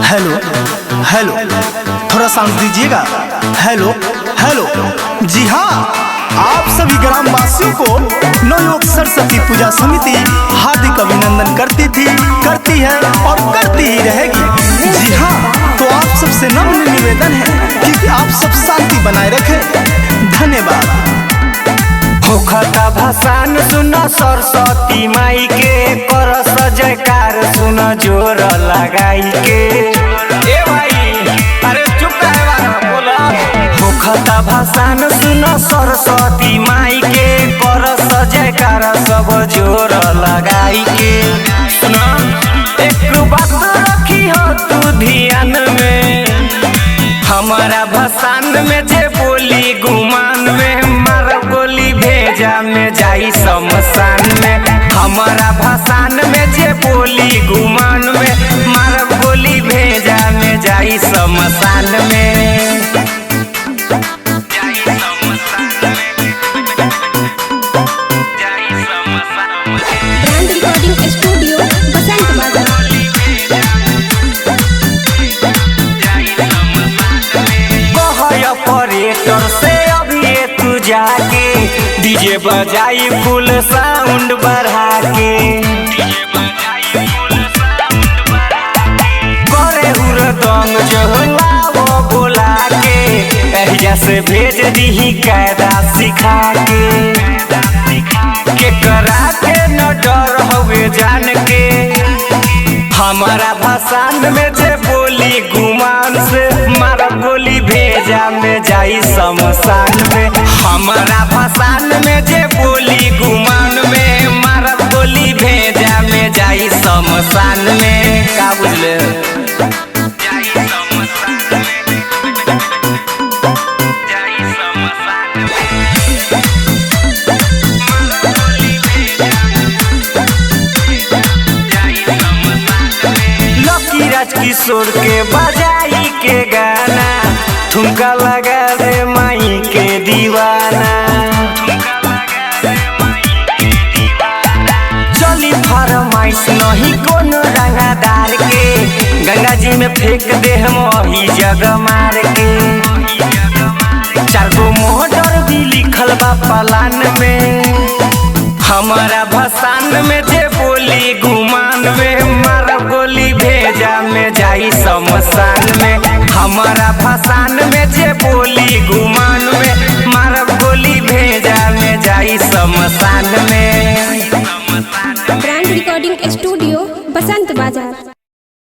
Hello hello, थोड़ा sound दीजिएगा। Hello hello. जी हाँ, आप सभी ग्रामवासियों को नवयुवक सरस्वती पूजा समिति हार्दिक अभिनंदन करती थी, करती है और करती ही रहेगी। जी हाँ, तो आप सबसे नम्र निवेदन है कि आप सब शांति बनाए रखें। धन्यवाद। होखता भसान सुन सरस्वती माई के, करस जयकार सुन जोर लगाई के। ए भाई अरे चुप है बोला। होखता भसान सुन सरस्वती माई के, करस जयकार सब जोर लगाई के। सुना एक बात रखी हो तू ध्यान में, हमारा भसान में जे बोली गुमान में, मार गोली भेजा में जाई शमशान में। हमारा भसान में जे बोली गुमान में, मार गोली भेजा में जाई शमशान में। ब्रांड रिकॉर्डिंग स्टूडियो बसंत बाजार। ऑपरेटर से अभी तू जाके डीजे बजाई फुल साउंड बढ़ा के। करे हुरदंग जहलावो बोला के, एहिजा से भेज दीही कायदा सिखा के करा के न डर हवे जान के। हमारा भसान में जे बोली गुमान से, मारा गोली भेजा में जाई शमशान में। हमारा भसान में जे बोली गुमान में, मारा गोली भेजा में जाई शमशान में। का बुझले? किशोर के बजाई के गाना, ठुमका लगा दे माई के दीवाना। चली फरमाइश नहीं कोनो रंगादार के, गंगा जी में फेंक दे हम वही जग मार के। 4 गो मोटर भी लिखल बा पलान में, हमारा भसान में जे बोली गुमान में, मारा गोली भेजा में जाई शमशान में। हमारा भसान में जे बोली गुमान में, मारा गोली भेजा में जाई शमशान में। ब्रांड रिकॉर्डिंग स्टूडियो बसंत बाजार।